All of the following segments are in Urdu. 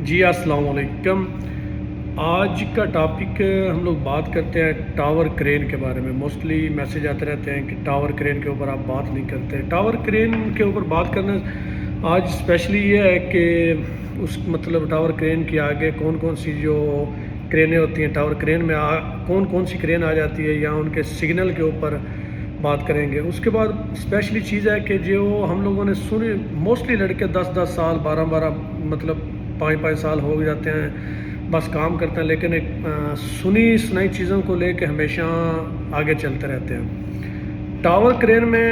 جی السلام علیکم۔ آج کا ٹاپک ہم لوگ بات کرتے ہیں ٹاور کرین کے بارے میں۔ موسٹلی میسیج آتے رہتے ہیں کہ ٹاور کرین کے اوپر آپ بات نہیں کرتے۔ ٹاور کرین کے اوپر بات کرنا آج اسپیشلی یہ ہے کہ ٹاور کرین کے آگے کون کون سی جو کرینیں ہوتی ہیں، ٹاور کرین میں کون کون سی کرین آ جاتی ہے، یا ان کے سگنل کے اوپر بات کریں گے۔ اس کے بعد اسپیشلی چیز ہے کہ جو ہم لوگوں نے سنی، موسٹلی لڑکے 10 سال 12 5 سال ہو جاتے ہیں، بس کام کرتے ہیں، لیکن ایک سنی سنائی چیزوں کو لے کے ہمیشہ آگے چلتے رہتے ہیں۔ ٹاور کرین میں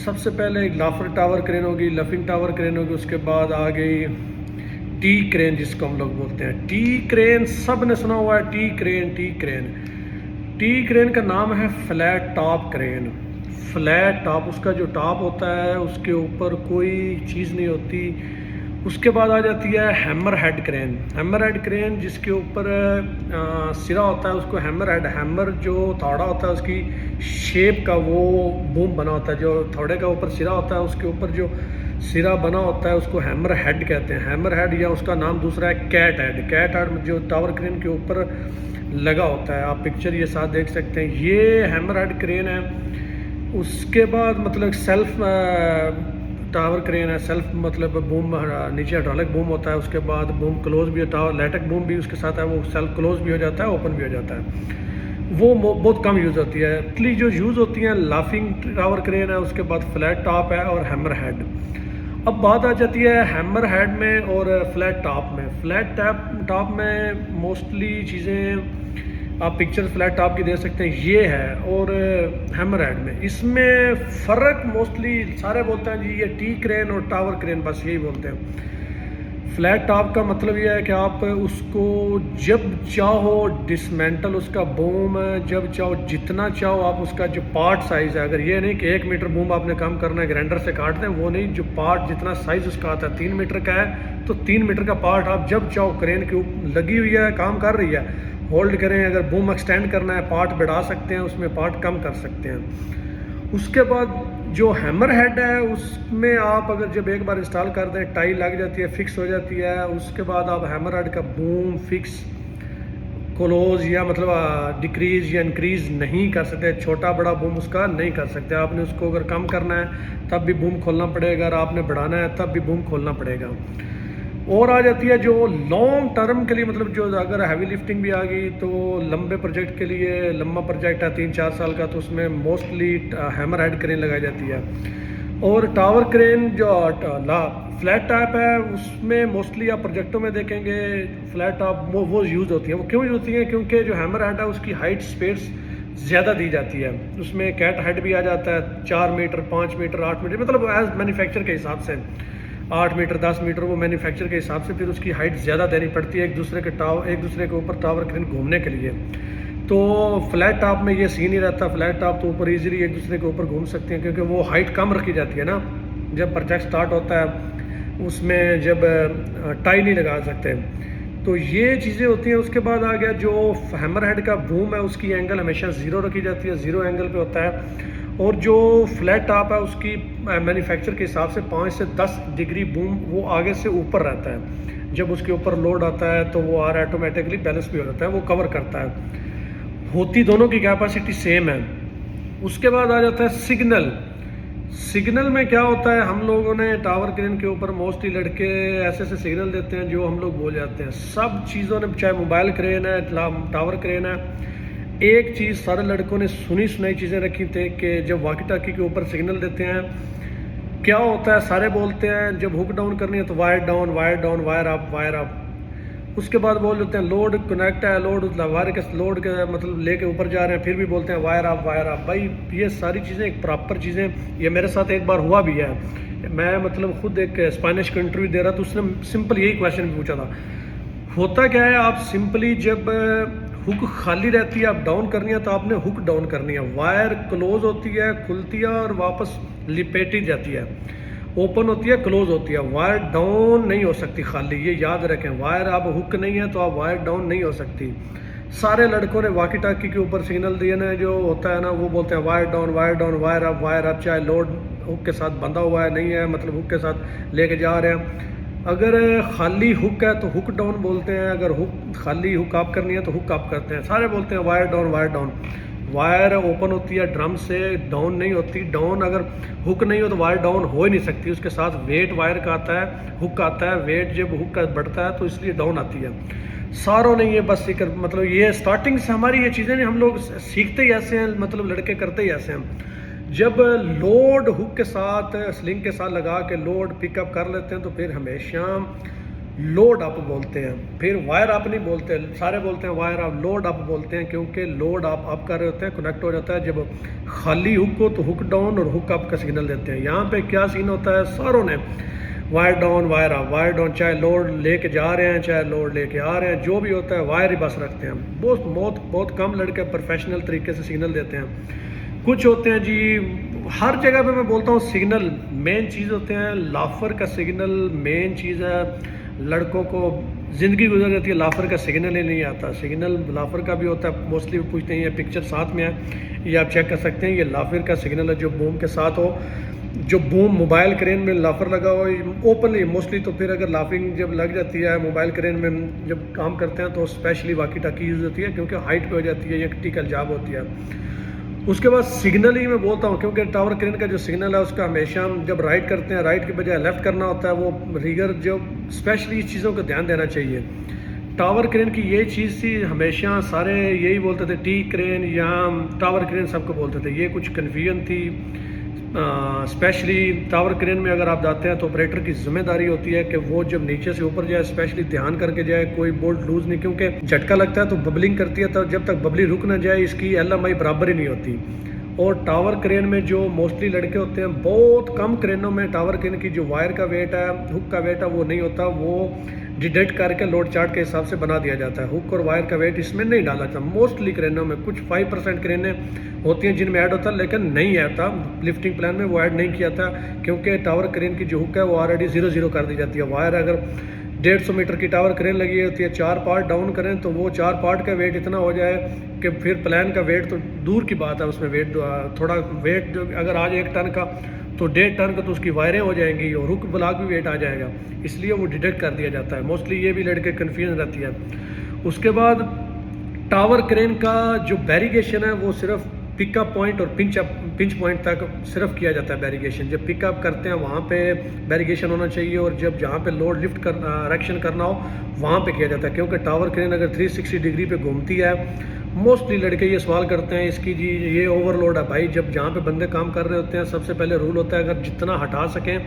سب سے پہلے ایک لافر ٹاور کرین ہوگی، لفنگ ٹاور کرین ہوگی، اس کے بعد آ گئی ٹی کرین جس کو ہم لوگ بولتے ہیں۔ ٹی کرین سب نے سنا ہوا ہے، ٹی کرین ٹی کرین۔ ٹی کرین کا نام ہے فلیٹ ٹاپ کرین۔ فلیٹ ٹاپ، اس کا جو ٹاپ ہوتا ہے اس کے اوپر کوئی چیز نہیں ہوتی۔ اس کے بعد آ جاتی ہے ہیمر ہیڈ کرین۔ ہیمر ہیڈ کرین جس کے اوپر سرا ہوتا ہے، اس کو ہیمر ہیڈ، ہیمر جو تھوڑا ہوتا ہے اس کی شیپ کا وہ بوم بنا ہوتا ہے، جو تھوڑے کا اوپر سرا ہوتا ہے اس کے اوپر جو سرا بنا ہوتا ہے اس کو ہیمر ہیڈ کہتے ہیں۔ ہیمر ہیڈ، یا اس کا نام دوسرا ہے کیٹ ہیڈ۔ کیٹ ہیڈ جو ٹاور کرین کے اوپر لگا ہوتا ہے، آپ پکچر یہ ساتھ دیکھ سکتے ہیں، یہ ہیمر ہیڈ کرین ہے۔ اس کے بعد سیلف ٹاور کرین ہے، سیلف بوم، نیچے ہائیڈرولک بوم ہوتا ہے، اس کے بعد بوم کلوز بھی ہوتا ہے، لیٹک بوم بھی اس کے ساتھ ہے، وہ سیلف کلوز بھی ہو جاتا ہے، اوپن بھی ہو جاتا ہے۔ وہ بہت کم یوز ہوتی ہے۔ جو یوز ہوتی ہیں لافنگ ٹاور کرین ہے، اس کے بعد فلیٹ ٹاپ ہے اور ہیمر ہیڈ۔ اب بات آ جاتی ہے ہیمر ہیڈ میں اور فلیٹ ٹاپ میں۔ فلیٹ ٹاپ میں موسٹلی چیزیں آپ پکچر فلیٹ ٹاپ کی دے سکتے ہیں، یہ ہے، اور ہیمر ہیڈ میں اس میں فرق موسٹلی سارے بولتے ہیں جی یہ ٹی کرین اور ٹاور کرین، بس یہی بولتے ہیں۔ فلیٹ ٹاپ کا مطلب یہ ہے کہ آپ اس کو جب چاہو ڈسمینٹل، اس کا بوم جب چاہو جتنا چاہو آپ اس کا جو پارٹ سائز ہے، اگر یہ نہیں کہ 1 میٹر بوم آپ نے کام کرنا ہے گرینڈر سے کاٹ دیں، وہ نہیں، جو پارٹ جتنا سائز اس کا آتا ہے 3 میٹر کا ہے تو 3 میٹر کا پارٹ آپ جب چاہو کرین کے اوپر لگی ہوئی ہے، کام کر رہی ہے، ہولڈ کریں، اگر بوم ایکسٹینڈ کرنا ہے پارٹ بڑھا سکتے ہیں، اس میں پارٹ کم کر سکتے ہیں۔ اس کے بعد جو ہیمر ہیڈ ہے اس میں آپ اگر جب ایک بار انسٹال کر دیں، ٹائی لگ جاتی ہے، فکس ہو جاتی ہے، اس کے بعد آپ ہیمر ہیڈ کا بوم فکس کلوز یا ڈیکریز یا انکریز نہیں کر سکتے، چھوٹا بڑا بوم اس کا نہیں کر سکتے۔ آپ نے اس کو اگر کم کرنا ہے تب بھی بوم کھولنا پڑے گا، اگر آپ نے بڑھانا ہے تب بھی بوم کھولنا پڑے گا۔ اور آ جاتی ہے جو لانگ ٹرم کے لیے، جو اگر ہیوی لفٹنگ بھی آ گئی تو لمبے پروجیکٹ کے لیے، لمبا پروجیکٹ ہے 3-4 سال کا، تو اس میں موسٹلی ہیمر ہیڈ کرین لگائی جاتی ہے۔ اور ٹاور کرین جو فلیٹ ٹاپ ہے اس میں موسٹلی آپ پروجیکٹوں میں دیکھیں گے فلیٹ ٹاپ وہ یوز ہوتی ہیں۔ وہ کیوں یوز ہوتی ہیں؟ کیونکہ جو ہیمر ہیڈ ہے اس کی ہائٹ اسپیس زیادہ دی جاتی ہے، اس میں کیٹ ہیڈ بھی آ جاتا ہے 4 metre 5 metre 8 metre, as manufacture کے حساب سے 8 میٹر 10 میٹر، وہ مینوفیکچر کے حساب سے پھر اس کی ہائٹ زیادہ دینی پڑتی ہے ایک دوسرے کے اوپر ٹاور کرین گھومنے کے لیے۔ تو فلیٹ ٹاپ میں یہ سین ہی رہتا ہے، فلیٹ ٹاپ تو اوپر ایزیلی ایک دوسرے کے اوپر گھوم سکتے ہیں، کیونکہ وہ ہائٹ کم رکھی جاتی ہے نا، جب پروجیکٹ سٹارٹ ہوتا ہے اس میں جب ٹائی نہیں لگا سکتے، تو یہ چیزیں ہوتی ہیں۔ اس کے بعد آ گیا جو ہیمر ہیڈ کا بوم ہے، اس کی اینگل ہمیشہ 0 رکھی جاتی ہے، 0 اینگل پہ ہوتا ہے۔ اور جو فلیٹ ٹاپ ہے اس کی مینوفیکچر کے حساب سے 5 سے 10 ڈگری بوم وہ آگے سے اوپر رہتا ہے، جب اس کے اوپر لوڈ آتا ہے تو وہ آٹومیٹکلی بیلنس بھی ہو جاتا ہے، وہ کور کرتا ہے، ہوتی دونوں کی کیپیسٹی سیم ہے۔ اس کے بعد آ جاتا ہے سگنل۔ سگنل میں کیا ہوتا ہے، ہم لوگوں نے ٹاور کرین کے اوپر موسٹلی لڑکے ایسے سگنل دیتے ہیں جو ہم لوگ بول جاتے ہیں، سب چیزوں نے، چاہے موبائل کرین ہے ٹاور کرین ہے، ایک چیز سارے لڑکوں نے سنی سنائی چیزیں رکھی تھے کہ جب واکی ٹاکی کے اوپر سگنل دیتے ہیں کیا ہوتا ہے، سارے بولتے ہیں جب ہک ڈاؤن کرنی ہے تو wire down wire down, wire up wire up. اس کے بعد بول دیتے ہیں لوڈ کنیکٹ ہے، وائر کے لوڈ کے لے کے اوپر جا رہے ہیں، پھر بھی بولتے ہیں وائر اپ وائر اپ۔ بھائی یہ ساری چیزیں ایک پراپر چیزیں، یہ میرے ساتھ ایک بار ہوا بھی ہے، میں خود ایک اسپینش کا انٹرویو دے رہا تو اس نے سمپل یہی کویشچن پوچھا تھا۔ ہوتا کیا ہے، آپ سمپلی جب ہک خالی رہتی ہے آپ ڈاؤن کرنی ہے تو آپ نے ہک ڈاؤن کرنی ہے، وائر کلوز ہوتی ہے کھلتی ہے اور واپس لپیٹی جاتی ہے، اوپن ہوتی ہے کلوز ہوتی ہے، وائر ڈاؤن نہیں ہو سکتی خالی، یہ یاد رکھیں، وائر آپ ہک نہیں ہے تو آپ وائر ڈاؤن نہیں ہو سکتی۔ سارے لڑکوں نے واکی ٹاکی کے اوپر سگنل دیے نا، جو ہوتا ہے نا وہ بولتے ہیں wire down wire down wire up wire up, چاہے لوڈ ہک کے ساتھ بندھا ہوا ہے نہیں ہے، ہک کے ساتھ لے کے جا رہے ہیں، اگر خالی ہک ہے تو ہک ڈاؤن بولتے ہیں، اگر خالی ہک آپ کرنی ہے تو ہک آپ کرتے ہیں. سارے بولتے ہیں wire down wire down. Wire open ہوتی ہے ڈرم سے، ڈاؤن نہیں ہوتی. ڈاؤن اگر ہک نہیں ہو تو وائر ڈاؤن ہو ہی نہیں سکتی. اس کے ساتھ ویٹ وائر کا آتا ہے، ہک کا آتا ہے. ویٹ جب ہک کا بڑھتا ہے تو اس لیے ڈاؤن آتی ہے. ساروں نے یہ بس مطلب یہ سٹارٹنگ سے ہماری یہ چیزیں ہم لوگ سیکھتے ہی ایسے ہیں، مطلب لڑکے کرتے ہی ایسے ہیں. جب لوڈ ہک کے ساتھ سلنگ کے ساتھ لگا کے لوڈ پک اپ کر لیتے ہیں تو پھر ہمیشہ لوڈ اپ بولتے ہیں. پھر وائر اپ نہیں بولتے، سارے بولتے ہیں وائر اپ، لوڈ اپ بولتے ہیں کیونکہ لوڈ آپ کر رہے ہوتے ہیں، کنیکٹ ہو جاتا ہے. جب خالی ہک ہو تو ہک ڈاؤن اور ہک اپ کا سگنل دیتے ہیں. یہاں پہ کیا سین ہوتا ہے، ساروں نے wire down wire up wire down, چاہے لوڈ لے کے جا رہے ہیں چاہے لوڈ لے کے آ رہے ہیں، جو بھی ہوتا ہے وائر ہی بس رکھتے ہیں. بہت کم لڑکے پروفیشنل طریقے سے سگنل دیتے ہیں. کچھ ہوتے ہیں جی ہر جگہ پہ میں بولتا ہوں سگنل مین چیز ہوتے ہیں. لافر کا سگنل مین چیز ہے. لڑکوں کو زندگی گزر جاتی ہے، لافر کا سگنل ہی نہیں آتا. سگنل لافر کا بھی ہوتا ہے، موسٹلی پوچھتے ہیں، یہ پکچر ساتھ میں ہے، یہ آپ چیک کر سکتے ہیں. یہ لافر کا سگنل ہے جو بوم کے ساتھ ہو، جو بوم موبائل کرین میں لافر لگا ہو اوپنلی موسٹلی. تو پھر اگر لافنگ جب لگ جاتی ہے موبائل کرین میں جب کام کرتے ہیں تو اسپیشلی واقی ٹاکی یوز ہوتی ہے کیونکہ ہائٹ پہ ہو جاتی ہے، یہ ٹیکل جاب ہوتی ہے. اس کے بعد سگنل ہی میں بولتا ہوں کیونکہ ٹاور کرین کا جو سگنل ہے اس کا ہمیشہ جب رائٹ کرتے ہیں رائٹ کے بجائے لیفٹ کرنا ہوتا ہے. وہ ریگر جو اسپیشلی اس چیزوں کو دھیان دینا چاہیے. ٹاور کرین کی یہ چیز تھی، ہمیشہ سارے یہی بولتے تھے ٹی کرین یا ٹاور کرین سب کو بولتے تھے. یہ کچھ کنفیوژن تھی. اسپیشلی ٹاور کرین میں اگر آپ جاتے ہیں تو آپریٹر کی ذمہ داری ہوتی ہے کہ وہ جب نیچے سے اوپر جائے اسپیشلی دھیان کر کے جائے، کوئی بولٹ لوز نہیں، کیونکہ جھٹکا لگتا ہے تو ببلنگ کرتی ہے، تو جب تک ببلی رک نہ جائے اس کی LMI برابر ہی نہیں ہوتی. اور ٹاور کرین میں جو موسٹلی لڑکے ہوتے ہیں، بہت کم کرینوں میں ٹاور کرین کی جو وائر کا ویٹ ہے ہک کا ویٹ ہے وہ نہیں ہوتا، وہ ڈیڈکٹ کر کے لوڈ چارٹ کے حساب سے بنا دیا جاتا ہے. ہک اور وائر کا ویٹ اس میں نہیں ڈالا جاتا موسٹلی کرینوں میں. کچھ 5% کرینیں ہوتی ہیں جن میں ایڈ ہوتا ہے لیکن نہیں آتا لفٹنگ پلان میں، وہ ایڈ نہیں کیا تھا کیونکہ ٹاور کرین کی جو ہک ہے وہ آلریڈی 0 کر دی جاتی ہے. وائر اگر 150 میٹر کی ٹاور کرین لگی ہوتی ہے، 4 پارٹ ڈاؤن کریں تو وہ 4 پارٹ کا ویٹ اتنا ہو جائے کہ پھر پلان کا ویٹ تو دور کی بات ہے. اس میں ویٹ تھوڑا ویٹ جو اگر آج 1 ٹن کا تو 1.5 ٹن کا تو اس کی وائریں ہو جائیں گی اور ہک بلاک بھی ویٹ آ جائے گا، اس لیے وہ ڈیڈکٹ کر دیا جاتا ہے. موسٹلی یہ بھی لڑکے کنفیوژن رہتی ہے. اس کے بعد ٹاور کرین کا جو بیریگیشن ہے وہ صرف پک اپ پوائنٹ اور پنچ پوائنٹ تک صرف کیا جاتا ہے بیریگیشن. جب پک اپ کرتے ہیں وہاں پہ بیریگیشن ہونا چاہیے اور جب جہاں پہ لوڈ لفٹ کرنا ریکشن کرنا ہو وہاں پہ کیا جاتا ہے کیونکہ ٹاور کرین اگر 360 ڈگری پہ گھومتی ہے. موسٹلی لڑکے یہ سوال کرتے ہیں اس کی جی یہ اوور لوڈ ہے. بھائی جب جہاں پہ بندے کام کر رہے ہوتے ہیں سب سے پہلے رول ہوتا ہے اگر جتنا ہٹا سکیں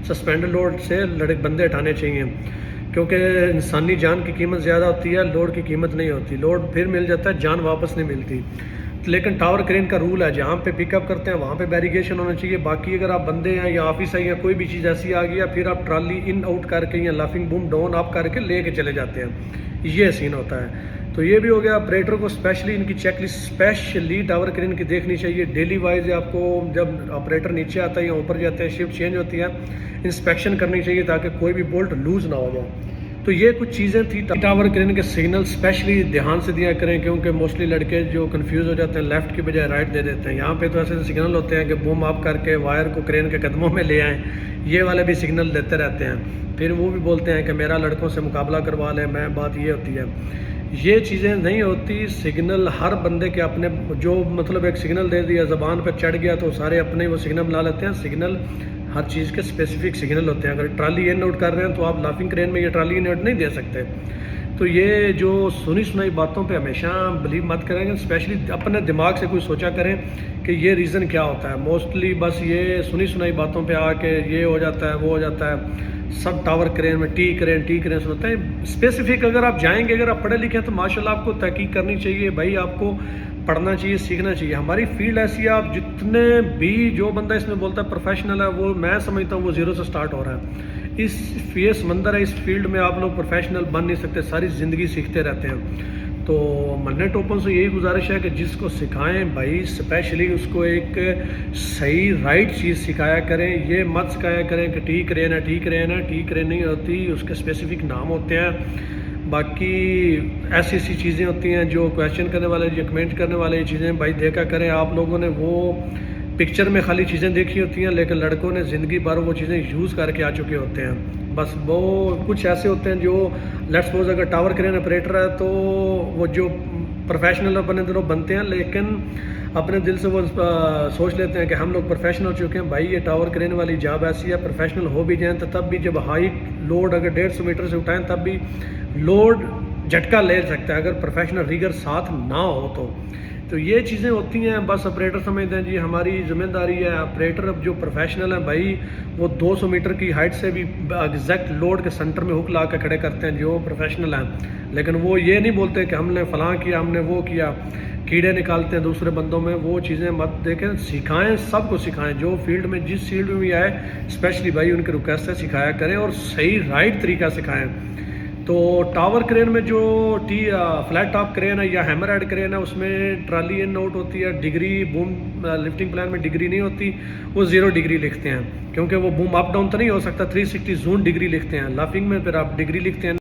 سسپینڈ لوڈ سے بندے ہٹانے چاہیے کیونکہ انسانی جان کی قیمت زیادہ ہوتی ہے، لوڈ کی قیمت نہیں ہوتی. لوڈ پھر مل جاتا ہے، جان واپس نہیں ملتی. لیکن ٹاور کرین کا رول ہے جہاں پہ پک اپ کرتے ہیں وہاں پہ بیریگیشن ہونا چاہیے. باقی اگر آپ بندے ہیں یا آفس ہے یا کوئی بھی چیز ایسی آ گیا پھر آپ ٹرالی ان آؤٹ کر کے یا لافنگ بوم ڈاؤن آپ کر کے لے کے چلے جاتے ہیں. یہ سین ہوتا ہے. تو یہ بھی ہو گیا. آپریٹر کو اسپیشلی ان کی چیک لسٹ اسپیشلی ٹاور کرین کی دیکھنی چاہیے ڈیلی وائز. آپ کو جب آپریٹر نیچے آتا ہے یا اوپر جاتے ہیں شفٹ چینج ہوتی ہے انسپیکشن کرنی چاہیے تاکہ کوئی بھی بولٹ لوز نہ ہو جائے. تو یہ کچھ چیزیں تھی ٹاور کرین کے سگنل اسپیشلی دھیان سے دیا کریں کیونکہ موسٹلی لڑکے جو کنفیوز ہو جاتے ہیں لیفٹ کی بجائے رائٹ دے دیتے ہیں. یہاں پہ تو ایسے سگنل ہوتے ہیں کہ بوم آپ کر کے وائر کو کرین کے قدموں میں لے آئیں، یہ والے بھی سگنل دیتے رہتے ہیں. پھر وہ بھی بولتے ہیں کہ میرا لڑکوں سے مقابلہ کروا لیں. میں بات یہ ہوتی ہے یہ چیزیں نہیں ہوتی. سگنل ہر بندے کے اپنے جو مطلب ایک سگنل دے دیا زبان پہ چڑھ گیا تو سارے اپنے وہ سگنل بنا لیتے ہیں. سگنل ہر چیز کے اسپیسیفک سگنل ہوتے ہیں. اگر ٹرالی ان آؤٹ کر رہے ہیں تو آپ لافنگ کرین میں یہ ٹرالی ان آؤٹ نہیں دے سکتے. تو یہ جو سنائی باتوں پہ ہمیشہ بلیو مت کریں گے. اسپیشلی اپنے دماغ سے کوئی سوچا کریں کہ یہ ریزن کیا ہوتا ہے. موسٹلی بس یہ سنائی باتوں پہ آ کے یہ ہو جاتا ہے وہ ہو جاتا ہے. سب ٹاور کرین میں ٹی کرین سنتے ہیں. اسپیسیفک اگر آپ جائیں گے اگر آپ پڑھے لکھے ہیں تو ماشاءاللہ آپ کو تحقیق کرنی چاہیے. بھائی آپ کو پڑھنا چاہیے، سیکھنا چاہیے. ہماری فیلڈ ایسی ہے آپ جتنے بھی جو بندہ اس میں بولتا ہے پروفیشنل ہے وہ میں سمجھتا ہوں وہ 0 سے سٹارٹ ہو رہا ہے. یہ سمندر ہے، اس فیلڈ میں آپ لوگ پروفیشنل بن نہیں سکتے، ساری زندگی سیکھتے رہتے ہیں. تو منٹ ٹوپن سے یہی گزارش ہے کہ جس کو سکھائیں بھائی اسپیشلی اس کو ایک صحیح رائٹ چیز سکھایا کریں. یہ مت سکھایا کریں کہ ٹی کرین ہے ٹی کرین نہیں ہوتی، اس کے اسپیسیفک نام ہوتے ہیں. باقی ایسی چیزیں ہوتی ہیں جو کویشچن کرنے والے یا کمنٹ کرنے والے یہ چیزیں بھائی دیکھا کریں. آپ لوگوں نے وہ پکچر میں خالی چیزیں دیکھی ہوتی ہیں لیکن لڑکوں نے زندگی بھر وہ چیزیں یوز کر کے آ چکے ہوتے ہیں. بس وہ کچھ ایسے ہوتے ہیں جو لیٹس سپوز اگر ٹاور کرین آپریٹر ہے تو وہ جو پروفیشنل اپنے دنوں بنتے ہیں، لیکن اپنے دل سے وہ سوچ لیتے ہیں کہ ہم لوگ پروفیشنل ہو چکے ہیں بھائی، یہ ٹاور کرین والی جاب ایسی ہے، پروفیشنل ہو بھی جائیں تو تب بھی جب ہائٹ لوڈ اگر 150 میٹر سے اٹھائیں تب بھی لوڈ جھٹکا لے سکتا ہے اگر پروفیشنل ریگر ساتھ نہ ہو تو یہ چیزیں ہوتی ہیں. بس آپریٹر سمجھتے ہیں جی ہماری ذمہ داری ہے. آپریٹر اب جو پروفیشنل ہیں بھائی وہ 200 میٹر کی ہائٹ سے بھی ایگزیکٹ لوڈ کے سنٹر میں ہک لا کے کھڑے کرتے ہیں جو پروفیشنل ہیں، لیکن وہ یہ نہیں بولتے کہ ہم نے فلاں کیا، ہم نے وہ کیا، کیڑے نکالتے ہیں دوسرے بندوں میں. وہ چیزیں مت دیکھیں، سکھائیں، سب کو سکھائیں جو فیلڈ میں جس فیلڈ میں بھی آئے، اسپیشلی بھائی ان کے ریکویسٹ ہے سکھایا کریں اور صحیح رائٹ طریقہ سکھائیں. تو ٹاور کرین میں جو فلیٹ ٹاپ کرین ہے یا ہیمر ہیڈ کرین ہے اس میں ٹرالی ان آؤٹ ہوتی ہے، ڈگری بوم لفٹنگ پلان میں ڈگری نہیں ہوتی، وہ 0 ڈگری لکھتے ہیں کیونکہ وہ بوم اپ ڈاؤن تو نہیں ہو سکتا، 360 زون ڈگری لکھتے ہیں. لافنگ میں پھر آپ ڈگری لکھتے ہیں.